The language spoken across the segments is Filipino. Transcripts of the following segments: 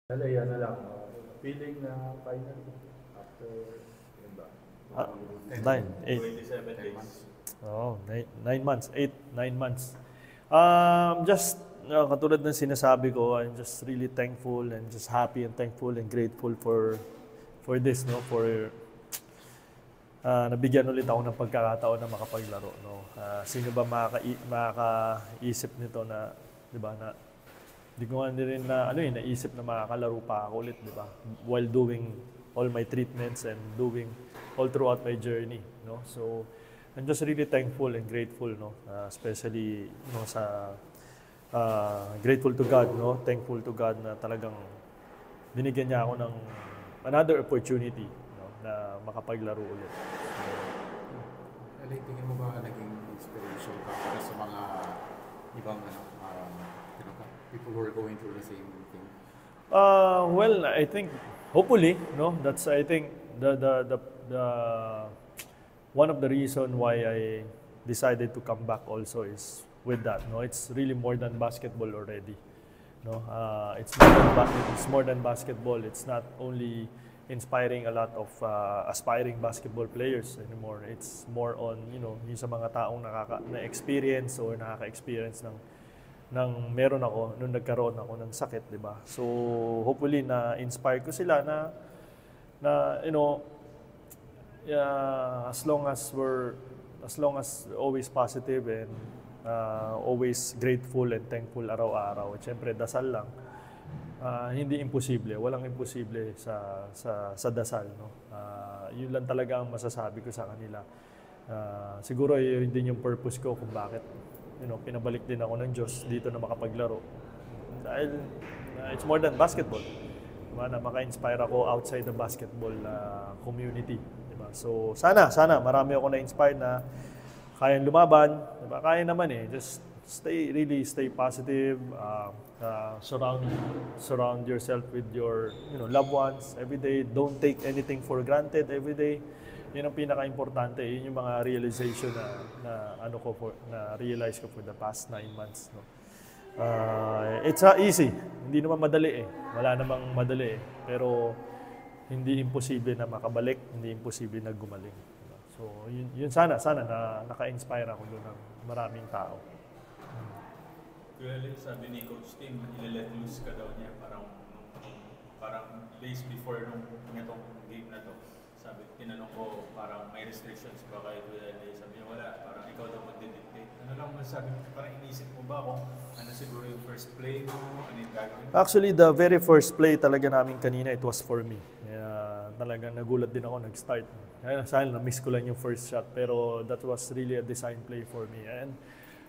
Ano lang, feeling na final after, yun ba? Ah, 8. 27 days. Oh, 9 months, 8, 9 months. Just katulad ng sinasabi ko, I'm just really thankful and just happy and thankful and grateful for this, no, for nabigyan ulit ako ng pagkakataon na makapaglaro, no. Sino ba makakaisip nito na, 'di ba, na di ko nga rin na naisip na makakalaro pa ako ulit, 'di ba? While doing all my treatments and doing all throughout my journey, no. So I'm just really thankful and grateful, no. Especially grateful to God, no. Thankful to God na talagang binigyan niya ako ng another opportunity, no, na makapaglaro ulit. Tingin mo ba naging inspiration ka para sa mga ibang people who are going through the same thing? Well, I think hopefully, no. That's I think the one of the reason why I decided to come back also is with that. No, it's really more than basketball already. No, it's more than basketball. It's not only inspiring a lot of aspiring basketball players anymore. It's more on, yung sa mga taong na-experience or nakaka-experience ng meron ako nung nagkaroon ako ng sakit, 'di ba? So hopefully na inspire ko sila na as long as always positive and always grateful and thankful araw-araw. Siyempre dasal lang. Hindi imposible, walang imposible sa dasal, no. Yun lang talaga ang masasabi ko sa kanila. Siguro yun din yung purpose ko kung bakit pinabalik din ako ng Diyos dito na makapaglaro. Dahil it's more than basketball. Diba? Na maka-inspire ako outside the basketball community. Diba? So sana marami ako na-inspire na kayang lumaban. Diba? Kaya naman just stay positive. Surround yourself with your loved ones every day. Don't take anything for granted every day. Yun ang pinaka-importante. Yun yung mga realization na realize ko for the past 9 months. No? It's not easy. Hindi naman madali Wala namang madali Pero hindi imposible na makabalik. Hindi imposible na gumaling. So yun sana na naka-inspire ako doon ng maraming tao. Well, sabi ni Coach Tim, ile-let loose ka daw niya parang days before nung itong game na to. Sabi, tinanong ko, parang may restrictions ba kayo with LA? Sabi niya, wala. Parang ikaw daw magdidictate. Ano lang masasabi mo? Parang inisip mo ba kung ano siguro yung first play mo? Ano yung gagawin? Actually, the very first play talaga namin kanina, it was for me. Talagang nagulat din ako nag-start. Sana na-miss ko lang yung first shot. Pero that was really a design play for me. And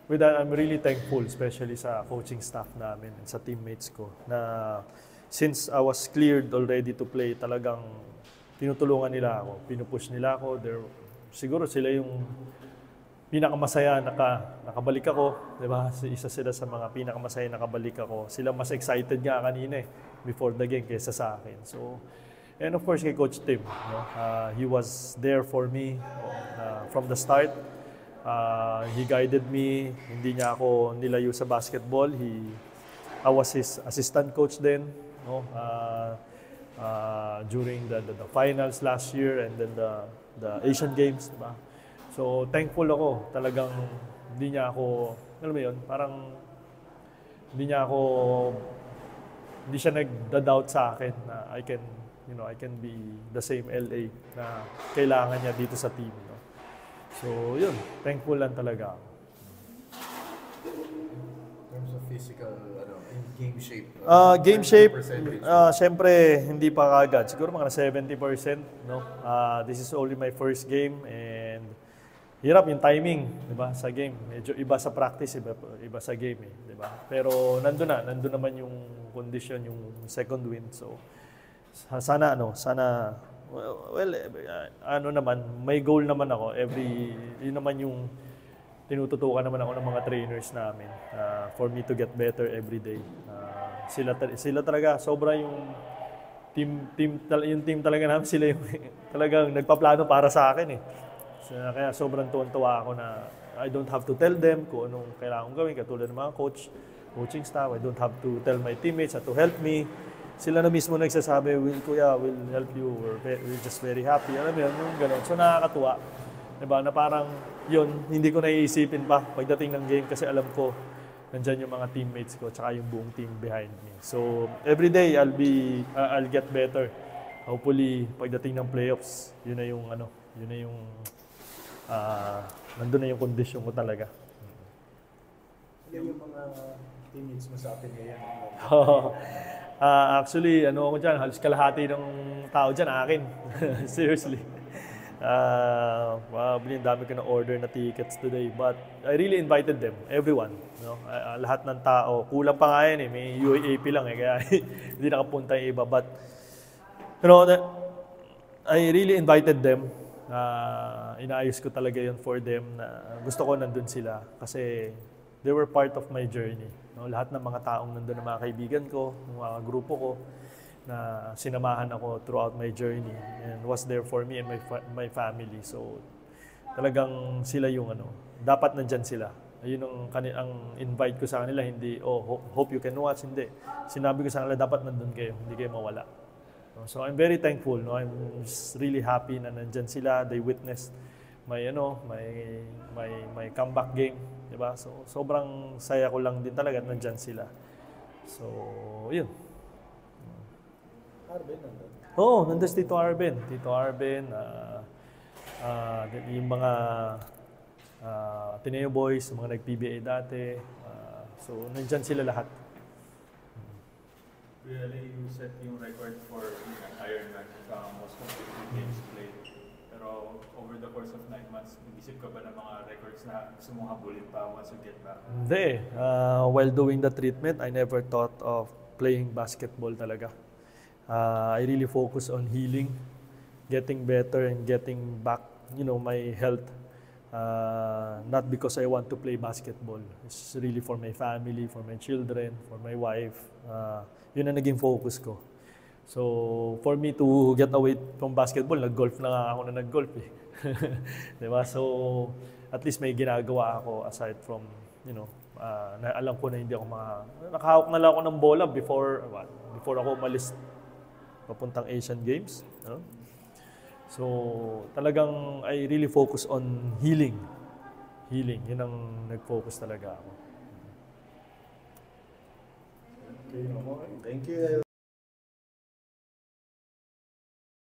with that, I'm really thankful, especially sa coaching staff namin and sa teammates ko, na since I was cleared already to play, talagang tinutulungan nila ako, pinupush nila ako. Siguro sila yung pinakamasaya nakabalik ako, 'di ba? Isa sila sa mga pinakamasaya nakabalik ako. Sila mas excited nga kanina before the game kaysa sa akin. So, and of course kay Coach Tim, he was there for me from the start. He guided me, hindi niya ako nilayo sa basketball. I was his assistant coach then, during the finals last year and then the Asian Games, diba? So thankful ako, talagang hindi niya ako, alam mo yun, parang hindi siya nagda-doubt sa akin na I can be the same LA na kailangan niya dito sa team, no? So yun, thankful lang talaga ako. In terms of physical, game shape? Game shape, syempre hindi pa kagad. Siguro mga 70%, no? This is only my first game and hirap yung timing, 'di ba? Sa game. Medyo iba sa practice, iba sa game, 'di ba? Pero nandun naman yung condition, yung second wind. So sana naman may goal naman ako yun naman yung tinututukan naman ako ng mga trainers namin for me to get better every day. Sila talaga sobra yung team talaga namin, sila yung talagang nagpaplano para sa akin kaya sobrang tuwan-tuwa ako na I don't have to tell them kung anong kailangan kong gawin, katulad ng mga coaching staff. I don't have to tell my teammates to help me. sila na mismo nagsasabi, Kuya, we'll help you, we're just very happy. Alam mo yun, yung gano'n. So nakakatuwa. Diba? Na parang yun, hindi ko naiisipin pa pagdating ng game kasi alam ko nandyan yung mga teammates ko tsaka yung buong team behind me. So every day I'll get better. Hopefully pagdating ng playoffs, yun na yung nandun na yung condition ko talaga. Ano yung mga teammates mo sa atin ngayon? Actually, ako dyan, halos kalahati ng tao dyan, akin. Seriously. Probably dami ko na order na tickets today, but I really invited them, everyone. No? Lahat ng tao, kulang pa nga yan may UAAP lang kaya hindi nakapunta yung iba. But, I really invited them. Inaayos ko talaga yun for them na gusto ko nandun sila kasi they were part of my journey. No? Lahat ng mga taong nandun, ng mga kaibigan ko, ng mga grupo ko, na sinamahan ako throughout my journey and was there for me and my family. So, talagang sila yung dapat nandyan sila. Ayun ang invite ko sa kanila, hindi, hope you can watch, hindi. Sinabi ko sa kanila, dapat nandun kayo, hindi kayo mawala. So, I'm very thankful. No? I'm just really happy na nandyan sila. They witnessed my comeback game. Diba? So, sobrang saya ko lang din talaga at nandyan sila. So, yun. Arben nandun? Oo, nandun si Tito Arben. Tito Arben, yung mga Ateneo Boys, mga nag-PBA dati. So, nandyan sila lahat. Really, you set yung record for Ironman, most competitive games played. Pero over the course of 9 months, nag-isip ka ba ng mga records na gusto mong habulin pa once you get back? Hindi. While doing the treatment, I never thought of playing basketball talaga. I really focus on healing, getting better and getting back, my health. Not because I want to play basketball. It's really for my family, for my children, for my wife. Yun ang naging focus ko. So, for me to get away from basketball, nag-golf na nga ako na nag-golf eh. Diba? So, at least may ginagawa ako aside from, na alam ko na hindi ako nakahawak na lang ako ng bola before ako umalis papuntang Asian Games. So, talagang I really focus on healing. Healing, yun ang nag-focus talaga ako. Okay, thank you.